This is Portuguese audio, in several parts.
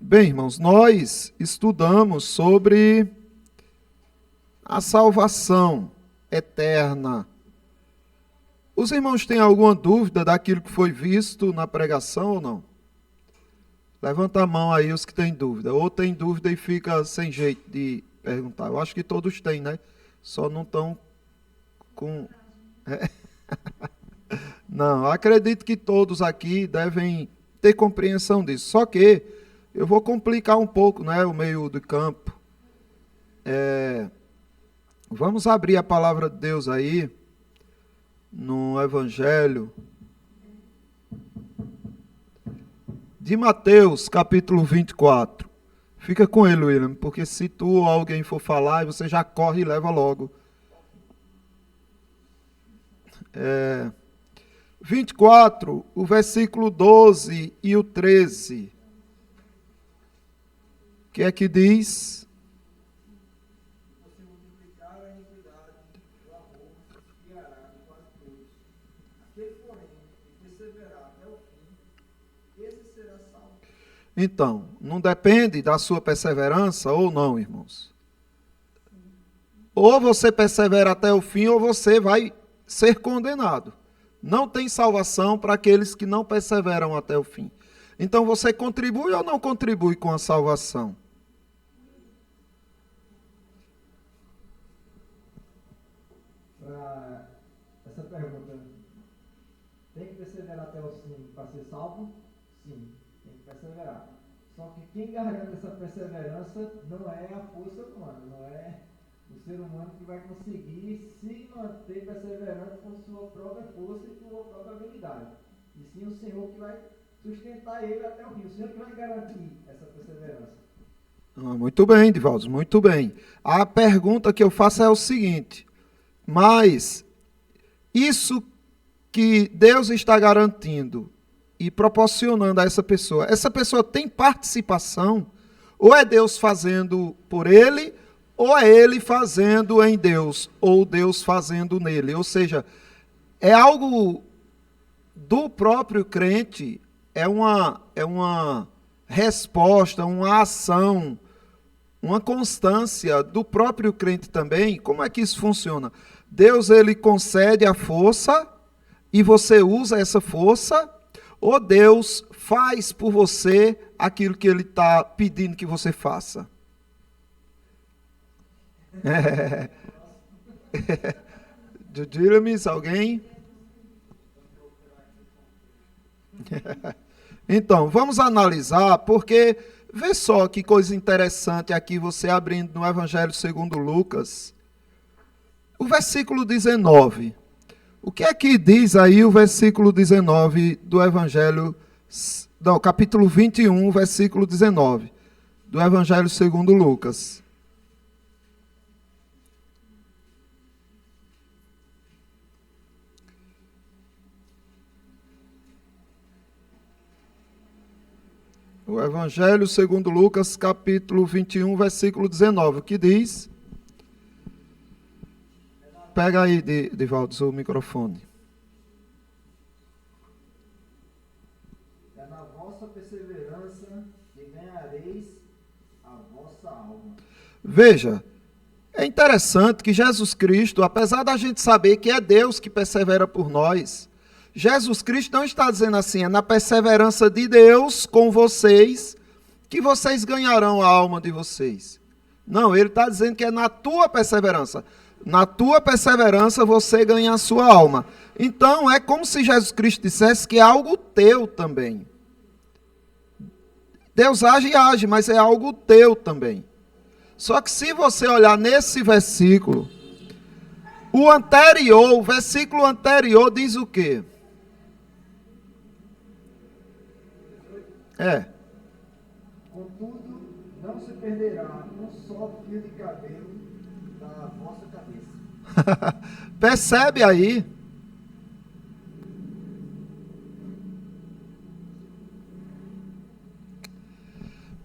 Bem, irmãos, nós estudamos sobre a salvação eterna. Os irmãos têm alguma dúvida daquilo que foi visto na pregação ou não? Levanta a mão aí os que têm dúvida. Ou tem dúvida e fica sem jeito de perguntar. Eu acho que todos têm, né? Só não estão com... Não, acredito que todos aqui devem ter compreensão disso. Só que eu vou complicar um pouco, né, o meio do campo. Vamos abrir a palavra de Deus aí, no Evangelho de Mateus, capítulo 24. Fica com ele, William, porque se tu ou alguém for falar, você já corre e leva logo. 24, o versículo 12 e o 13. O que é que diz? Então, não depende da sua perseverança ou não, irmãos. Ou você persevera até o fim, ou você vai ser condenado. Não tem salvação para aqueles que não perseveram até o fim. Então, você contribui ou não contribui com a salvação? Para essa pergunta, tem que perseverar até o fim para ser salvo? Sim, tem que perseverar. Só que quem garante essa perseverança não é a força humana, não é o ser humano que vai conseguir se manter perseverante com sua própria força e sua própria habilidade. E sim o Senhor que vai sustentar ele até o fim, o Senhor que vai garantir essa perseverança. Muito bem, Divaldo, muito bem. A pergunta que eu faço é o seguinte: mas isso que Deus está garantindo e proporcionando a essa pessoa tem participação? Ou é Deus fazendo por ele, ou é ele fazendo em Deus, ou Deus fazendo nele? Ou seja, é algo do próprio crente, é uma resposta, uma ação, uma constância do próprio crente também. Como é que isso funciona? Deus, ele concede a força e você usa essa força, ou Deus faz por você aquilo que ele está pedindo que você faça? Diga-me, alguém? Então, vamos analisar, porque vê só que coisa interessante aqui, você abrindo no Evangelho segundo Lucas, o versículo 19. O que é que diz aí o versículo 19 do Evangelho, não, capítulo 21, versículo 19, do Evangelho segundo Lucas? O Evangelho segundo Lucas, capítulo 21, versículo 19, o que diz? Pega aí, Divaldo, o microfone. É na vossa perseverança que ganhareis a vossa alma. Veja, é interessante que Jesus Cristo, apesar da gente saber que é Deus que persevera por nós, Jesus Cristo não está dizendo assim, é na perseverança de Deus com vocês que vocês ganharão a alma de vocês. Não, ele está dizendo que é na tua perseverança. Na tua perseverança você ganha a sua alma. Então é como se Jesus Cristo dissesse que é algo teu também. Deus age e age, mas é algo teu também. Só que se você olhar nesse versículo, o versículo anterior diz o quê? Contudo, não se perderá um só fio de cabelo da vossa cabeça. Percebe aí?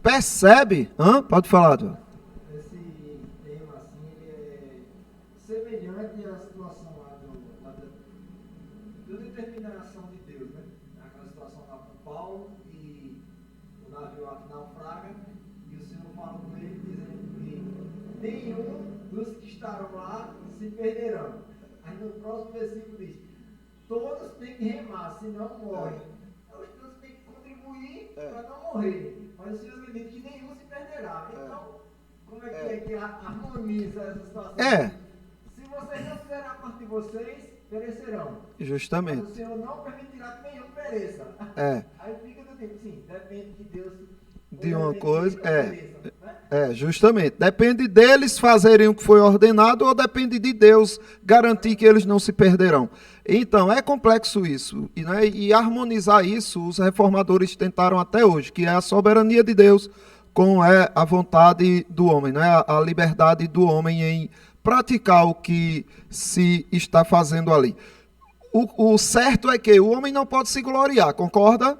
Percebe? Pode falar, Dudu. Esse tema, assim, ele é semelhante à situação lá da determinação de Deus, né? Aquela situação lá com Paulo e o navio naufraga e o Senhor fala com ele dizendo que nenhum dos que estarão lá se perderão. Aí no próximo versículo diz, todos têm que remar, senão morrem. Então os todos têm que contribuir para não morrer. Mas o Senhor me diz que nenhum se perderá. Então, como é que harmoniza essa situação? Se vocês não fizerem a parte de vocês, perecerão. Justamente. Mas o Senhor não permitirá que nenhum pereça. Aí fica do tipo, sim, depende de Deus. De uma coisa, justamente. Depende deles fazerem o que foi ordenado ou depende de Deus garantir que eles não se perderão. Então, é complexo isso. E harmonizar isso, os reformadores tentaram até hoje, que é a soberania de Deus com a vontade do homem, a liberdade do homem em praticar o que se está fazendo ali. O certo é que o homem não pode se gloriar, concorda?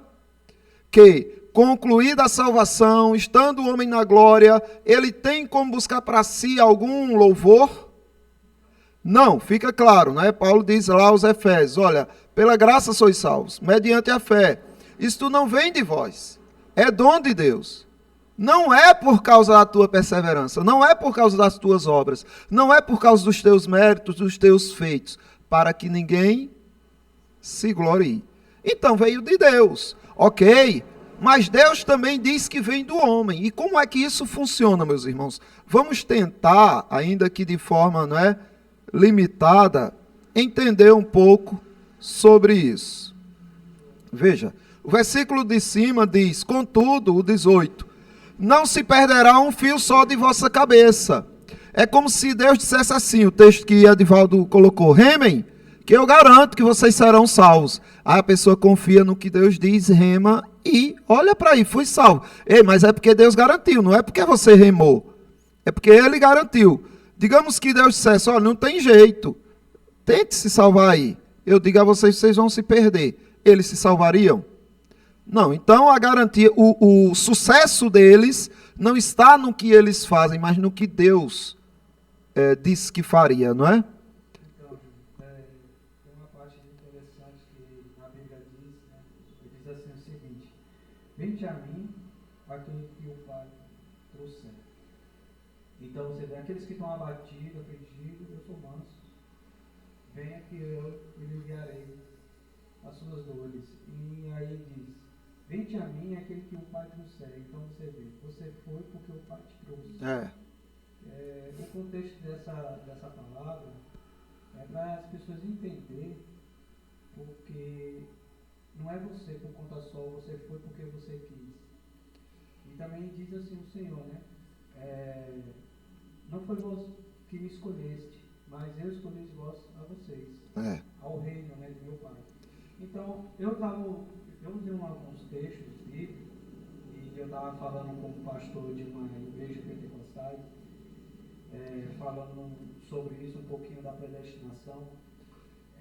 Que, concluída a salvação, estando o homem na glória, ele tem como buscar para si algum louvor? Não, fica claro, Paulo diz lá aos Efésios, olha, pela graça sois salvos, mediante a fé. Isto não vem de vós, é dom de Deus. Não é por causa da tua perseverança, não é por causa das tuas obras, não é por causa dos teus méritos, dos teus feitos, para que ninguém se glorie. Então veio de Deus, ok? Mas Deus também diz que vem do homem. E como é que isso funciona, meus irmãos? Vamos tentar, ainda que de forma limitada, entender um pouco sobre isso. Veja, o versículo de cima diz, contudo, o 18, não se perderá um fio só de vossa cabeça. É como se Deus dissesse assim, o texto que Edivaldo colocou, remem, que eu garanto que vocês serão salvos. Aí a pessoa confia no que Deus diz, rema e olha para aí, fui salvo. Ei, mas é porque Deus garantiu, não é porque você remou. É porque Ele garantiu. Digamos que Deus dissesse, olha, não tem jeito, tente se salvar aí. Eu digo a vocês, vocês vão se perder. Eles se salvariam? Não, então a garantia, o sucesso deles não está no que eles fazem, mas no que Deus disse que faria, não é? Então, tem uma parte interessante que a Bíblia diz assim o seguinte, vinde a mim, aquele que o Pai trouxer. Então você vê, aqueles que estão abatidos, afligidos, eu sou manso, venha que eu aliviarei as suas dores. E aí ele diz, vende a mim aquele que o Pai trouxer. Então você vê, você foi porque o Pai te trouxe. O contexto dessa palavra é para as pessoas entenderem, porque não é você por conta só, você foi porque você quis. E também diz assim o Senhor, não foi vós que me escolheste, mas eu escolhi vós a vocês, ao reino de meu Pai. Então, eu usei alguns textos bíblicos, e eu estava falando com um pastor de uma igreja pentecostal, falando sobre isso, um pouquinho da predestinação.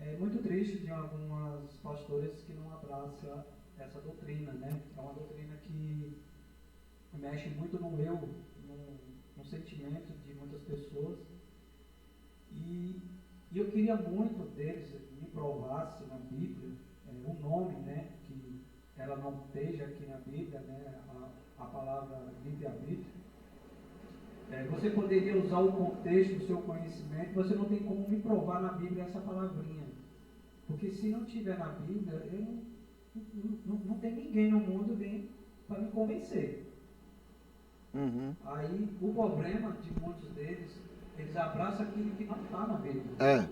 É muito triste de algumas pastoras que não abraçam essa doutrina, É uma doutrina que mexe muito no no sentimento de muitas pessoas. E eu queria muito deles me provasse na Bíblia o nome, que ela não esteja aqui na Bíblia, a palavra livre-arbítrio. Você poderia usar o contexto do seu conhecimento, você não tem como me provar na Bíblia essa palavrinha. Porque se não tiver na Bíblia, não tem ninguém no mundo bem para me convencer. Uhum. Aí o problema de muitos deles, eles abraçam aquilo que não está na Bíblia.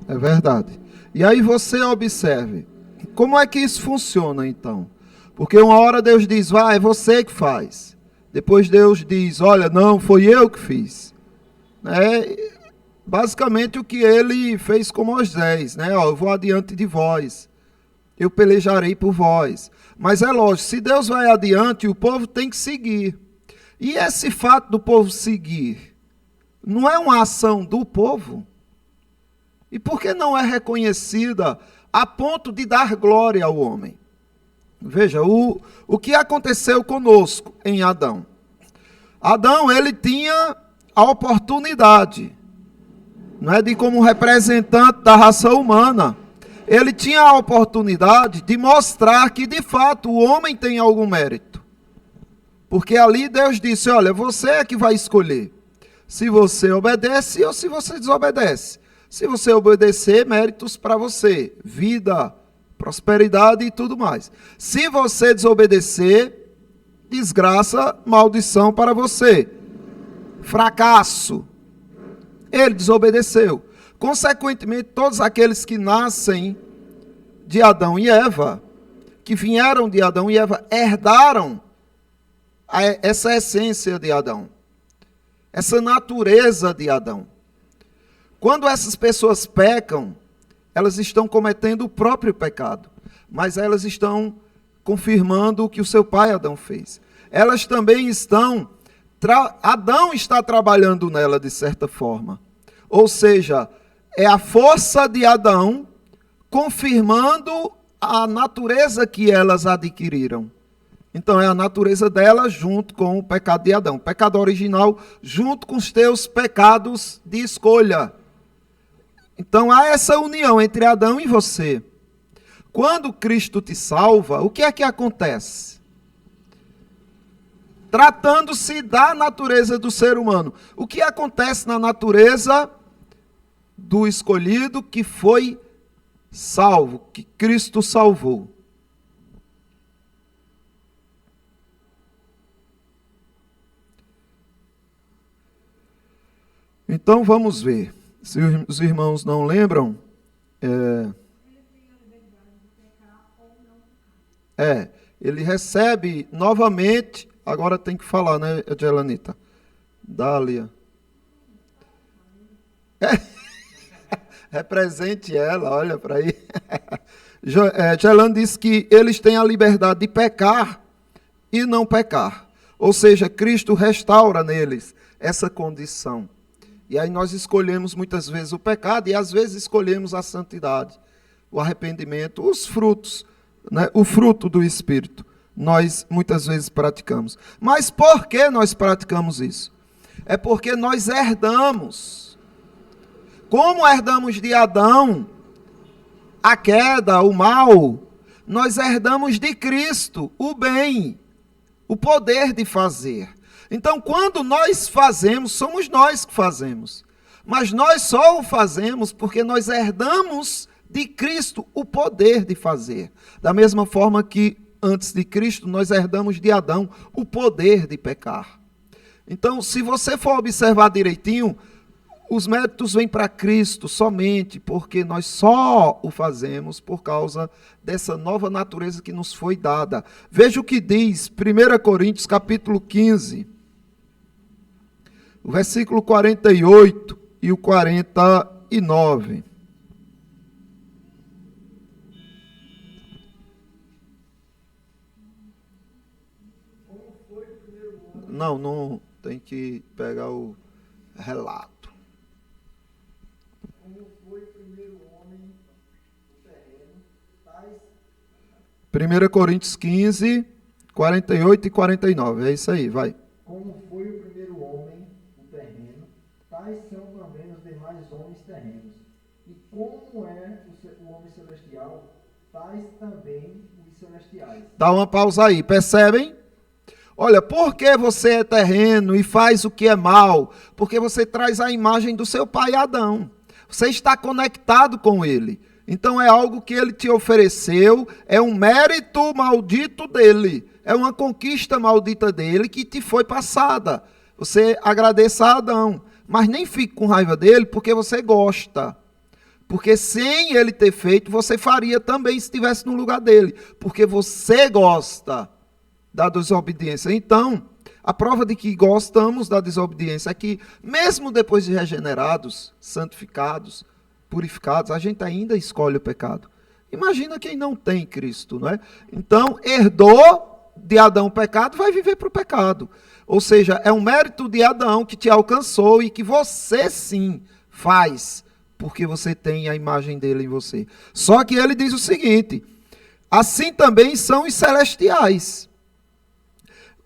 É verdade. E aí você observe, como é que isso funciona então? Porque uma hora Deus diz, vai, é você que faz. Depois Deus diz, olha, não, foi eu que fiz. Basicamente o que ele fez com Moisés, eu vou adiante de vós, eu pelejarei por vós. Mas é lógico, se Deus vai adiante, o povo tem que seguir. E esse fato do povo seguir, não é uma ação do povo? E por que não é reconhecida a ponto de dar glória ao homem? Veja, o que aconteceu conosco em Adão. Adão, ele tinha a oportunidade, de como representante da raça humana, ele tinha a oportunidade de mostrar que, de fato, o homem tem algum mérito. Porque ali Deus disse, olha, você é que vai escolher se você obedece ou se você desobedece. Se você obedecer, méritos para você, vida, prosperidade e tudo mais. Se você desobedecer, desgraça, maldição para você, fracasso. Ele desobedeceu. Consequentemente, todos aqueles que nascem de Adão e Eva, que vieram de Adão e Eva, herdaram essa essência de Adão, essa natureza de Adão. Quando essas pessoas pecam, elas estão cometendo o próprio pecado, mas elas estão confirmando o que o seu pai Adão fez. Elas também estão, Adão está trabalhando nela de certa forma. Ou seja, é a força de Adão confirmando a natureza que elas adquiriram. Então é a natureza dela junto com o pecado de Adão. O pecado original junto com os teus pecados de escolha. Então há essa união entre Adão e você. Quando Cristo te salva, o que é que acontece? Tratando-se da natureza do ser humano. O que acontece na natureza do escolhido que foi salvo, que Cristo salvou? Então vamos ver. Se os irmãos não lembram, ele recebe novamente, agora tem que falar, né, Jelanita? Dália. Represente ela, olha para aí. Jelan diz que eles têm a liberdade de pecar e não pecar. Ou seja, Cristo restaura neles essa condição. E aí nós escolhemos muitas vezes o pecado e às vezes escolhemos a santidade, o arrependimento, os frutos, né? O fruto do Espírito. Nós muitas vezes praticamos. Mas por que nós praticamos isso? É porque nós herdamos. Como herdamos de Adão a queda, o mal, nós herdamos de Cristo o bem, o poder de fazer. Então, quando nós fazemos, somos nós que fazemos. Mas nós só o fazemos porque nós herdamos de Cristo o poder de fazer. Da mesma forma que, antes de Cristo, nós herdamos de Adão o poder de pecar. Então, se você for observar direitinho, os méritos vêm para Cristo somente porque nós só o fazemos por causa dessa nova natureza que nos foi dada. Veja o que diz 1 Coríntios capítulo 15. O versículo 48 e o 49. Não, tem que pegar o relato. Como foi o primeiro homem no terreno, 1 Coríntios 15, 48 e 49. É isso aí, vai. Como foi o primeiro homem no terreno, tais são também os demais homens terrenos. E como é o homem celestial, tais também os celestiais. Dá uma pausa aí, percebem? Olha, por que você é terreno e faz o que é mal? Porque você traz a imagem do seu pai Adão. Você está conectado com ele. Então é algo que ele te ofereceu, é um mérito maldito dele. É uma conquista maldita dele que te foi passada. Você agradeça a Adão, mas nem fique com raiva dele porque você gosta. Porque sem ele ter feito, você faria também se estivesse no lugar dele. Porque você gosta da desobediência. Então, a prova de que gostamos da desobediência é que, mesmo depois de regenerados, santificados, purificados, a gente ainda escolhe o pecado. Imagina quem não tem Cristo, não é? Então, herdou de Adão o pecado, vai viver para o pecado. Ou seja, é um mérito de Adão que te alcançou e que você sim faz, porque você tem a imagem dele em você. Só que ele diz o seguinte: assim também são os celestiais.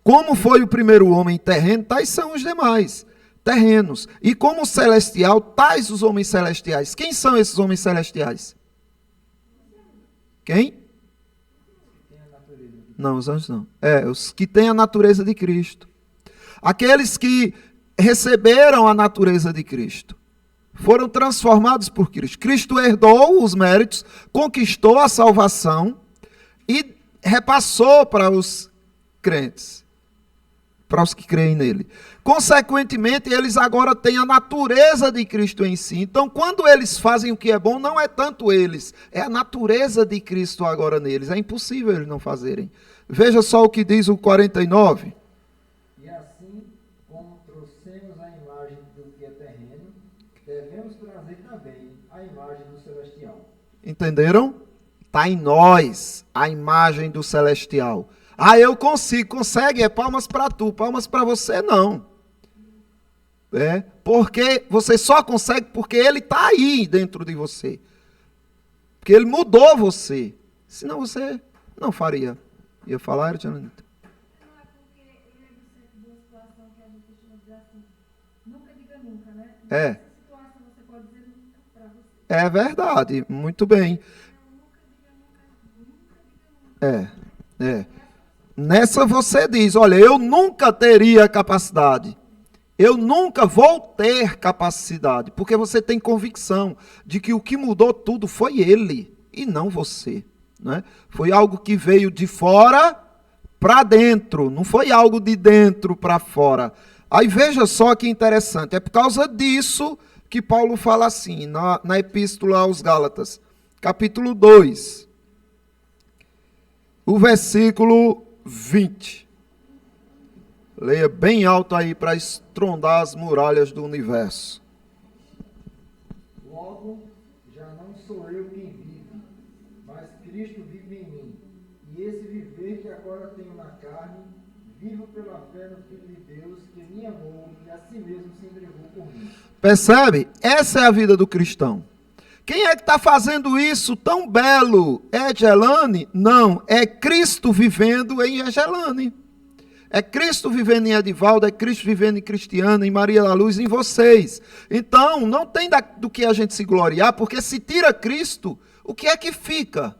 Como foi o primeiro homem terreno, tais são os demais terrenos. E como celestial, tais os homens celestiais. Quem são esses homens celestiais? Quem? Não, os anjos não. Os que têm a natureza de Cristo. Aqueles que receberam a natureza de Cristo. Foram transformados por Cristo. Cristo herdou os méritos, conquistou a salvação e repassou para os crentes, para os que creem nele. Consequentemente, eles agora têm a natureza de Cristo em si. Então, quando eles fazem o que é bom, não é tanto eles, é a natureza de Cristo agora neles. É impossível eles não fazerem. Veja só o que diz o 49. E assim, como trouxemos a imagem do que é terreno, devemos trazer também a imagem do celestial. Entenderam? Está em nós a imagem do celestial. Eu consigo. Consegue? Palmas para tu, palmas para você não. Porque você só consegue porque ele está aí dentro de você. Porque ele mudou você. Senão você não faria. Ia falar, Janita? Não, é porque eu lembro sempre de uma situação que a gente costuma dizer assim, nunca diga nunca, né? Nessa situação você pode dizer nunca para você. É verdade, muito bem. Nessa você diz, olha, eu nunca teria capacidade. Eu nunca vou ter capacidade. Porque você tem convicção de que o que mudou tudo foi ele e não você. Né? Foi algo que veio de fora para dentro, não foi algo de dentro para fora. Aí veja só que interessante, é por causa disso que Paulo fala assim, na Epístola aos Gálatas, capítulo 2, o versículo 20. Leia bem alto aí para estrondar as muralhas do universo. Logo, já não sou eu quem vive, mas Cristo vive em mim. E esse viver que agora tenho na carne, vivo pela fé no Filho de Deus, que me amou e a si mesmo se entregou por mim. Percebe? Essa é a vida do cristão. Quem é que está fazendo isso tão belo? É Egelane? Não, é Cristo vivendo em Egelane. É Cristo vivendo em Edivaldo, é Cristo vivendo em Cristiana, em Maria da Luz, em vocês. Então, não tem do que a gente se gloriar, porque se tira Cristo, o que é que fica?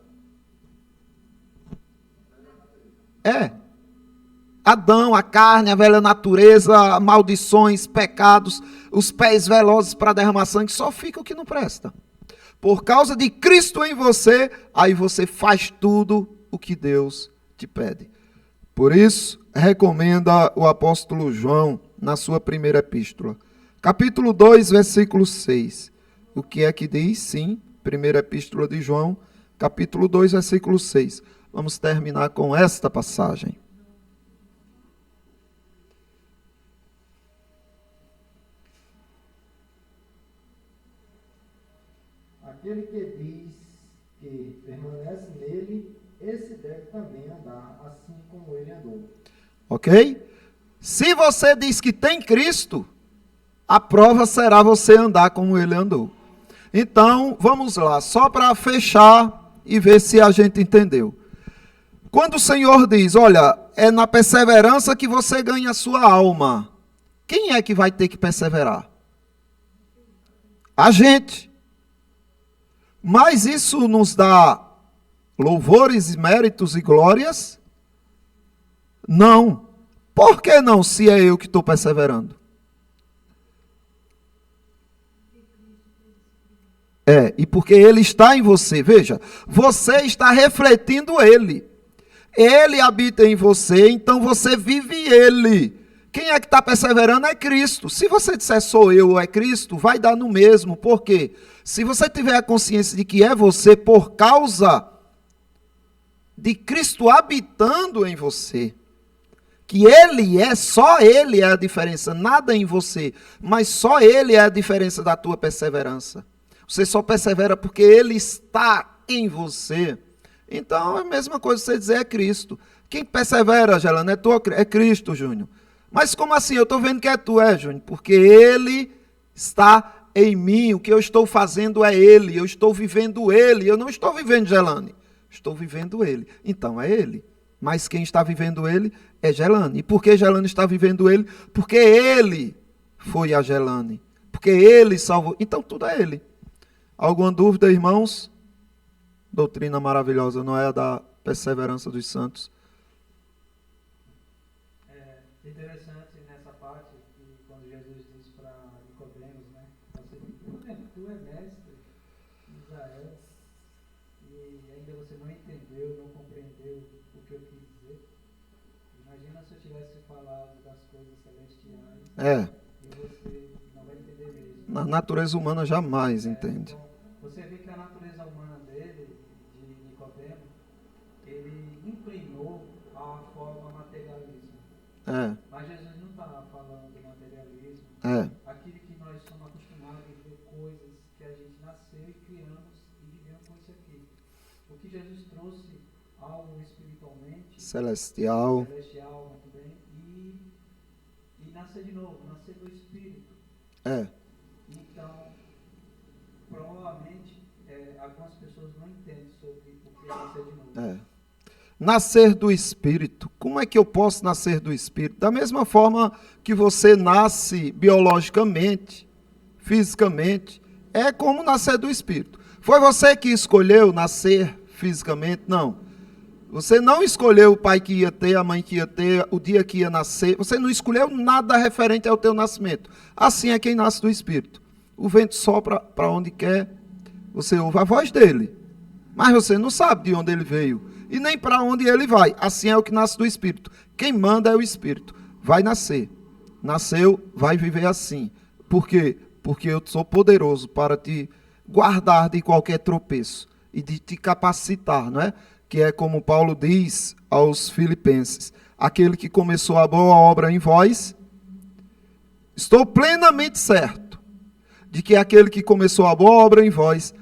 Adão, a carne, a velha natureza, maldições, pecados, os pés velozes para derramar sangue, só fica o que não presta. Por causa de Cristo em você, aí você faz tudo o que Deus te pede. Por isso, recomenda o apóstolo João na sua primeira epístola. Capítulo 2, versículo 6. O que é que diz? Sim, primeira epístola de João, capítulo 2, versículo 6. Vamos terminar com esta passagem. Aquele que diz que permanece nele, esse deve também andar assim como ele andou. Ok? Se você diz que tem Cristo, a prova será você andar como ele andou. Então, vamos lá, só para fechar e ver se a gente entendeu. Quando o Senhor diz, olha, é na perseverança que você ganha a sua alma, quem é que vai ter que perseverar? A gente. Mas isso nos dá louvores, méritos e glórias? Não. Por que não, se é eu que estou perseverando? E porque ele está em você. Veja, você está refletindo ele. Ele habita em você, então você vive ele. Quem é que está perseverando é Cristo. Se você disser sou eu ou é Cristo, vai dar no mesmo. Por quê? Se você tiver a consciência de que é você por causa de Cristo habitando em você, que só ele é a diferença, nada em você, mas só ele é a diferença da tua perseverança. Você só persevera porque ele está em você. Então, é a mesma coisa você dizer é Cristo. Quem persevera, Gelana, é Cristo, Júnior. Mas como assim? Eu estou vendo que é tu, Júnior. Porque ele está em mim. O que eu estou fazendo é ele. Eu estou vivendo ele. Eu não estou vivendo Gelane. Estou vivendo ele. Então, é ele. Mas quem está vivendo ele é Gelane. E por que Gelane está vivendo ele? Porque ele foi a Gelane. Porque ele salvou. Então, tudo é ele. Alguma dúvida, irmãos? Doutrina maravilhosa, não é a da perseverança dos santos. Interessante nessa parte que quando Jesus disse para Nicodemos, né? Nicodemos, tu é mestre de Israel e ainda você não entendeu, não compreendeu o que eu quis dizer. Imagina se eu tivesse falado das coisas celestiais e você não vai entender mesmo. Na natureza humana jamais entende. Então, você vê que a natureza humana dele, de Nicodemo, ele inclinou a forma materialismo. Mas Jesus não está falando do materialismo. Aquilo que nós somos acostumados a ver coisas que a gente nasceu e criamos e vivemos com isso aqui. O que Jesus trouxe algo espiritualmente celestial, muito bem, e nascer de novo, nascer do Espírito. Então, provavelmente, algumas pessoas não entendem sobre o que é nascer de novo. Nascer do Espírito. Como é que eu posso nascer do Espírito? Da mesma forma que você nasce biologicamente, fisicamente, é como nascer do Espírito. Foi você que escolheu nascer fisicamente? Não. Você não escolheu o pai que ia ter, a mãe que ia ter, o dia que ia nascer. Você não escolheu nada referente ao teu nascimento. Assim é quem nasce do Espírito. O vento sopra para onde quer, você ouve a voz dele, mas você não sabe de onde ele veio e nem para onde ele vai. Assim é o que nasce do Espírito. Quem manda é o Espírito. Vai nascer. Nasceu, vai viver assim. Por quê? Porque eu sou poderoso para te guardar de qualquer tropeço e de te capacitar, não é? Que é como Paulo diz aos Filipenses: aquele que começou a boa obra em vós, estou plenamente certo de que aquele que começou a boa obra em vós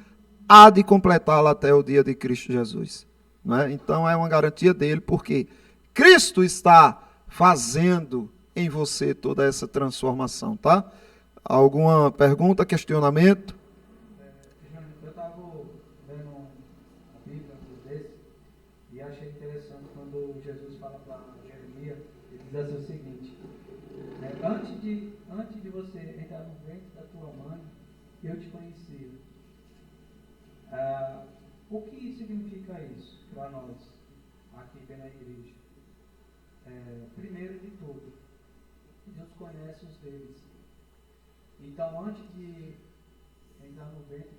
há de completá-la até o dia de Cristo Jesus. Não é? Então é uma garantia dele, porque Cristo está fazendo em você toda essa transformação, tá? Alguma pergunta, questionamento? Eu estava vendo a Bíblia desse e achei interessante quando Jesus fala para Jeremias, ele diz assim o seguinte: antes de você entrar no ventre da tua mãe, eu te conhecia. O que significa isso para nós, aqui na igreja? Primeiro de tudo, Deus conhece os deles. Então, antes de entrar no ventre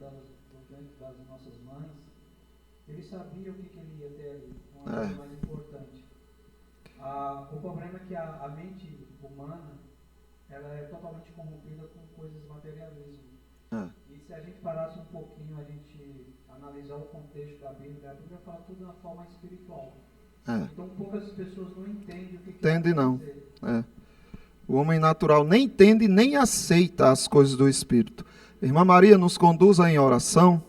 das nossas mães, ele sabia o que ele ia ter ali, uma coisa mais importante. O problema é que a mente humana, ela é totalmente corrompida com coisas materialismo. E se a gente parasse um pouquinho, a gente analisar o contexto da Bíblia fala tudo de uma forma espiritual. Então poucas pessoas não entendem o que entende não. O homem natural nem entende nem aceita as coisas do Espírito. Irmã Maria, nos conduza em oração.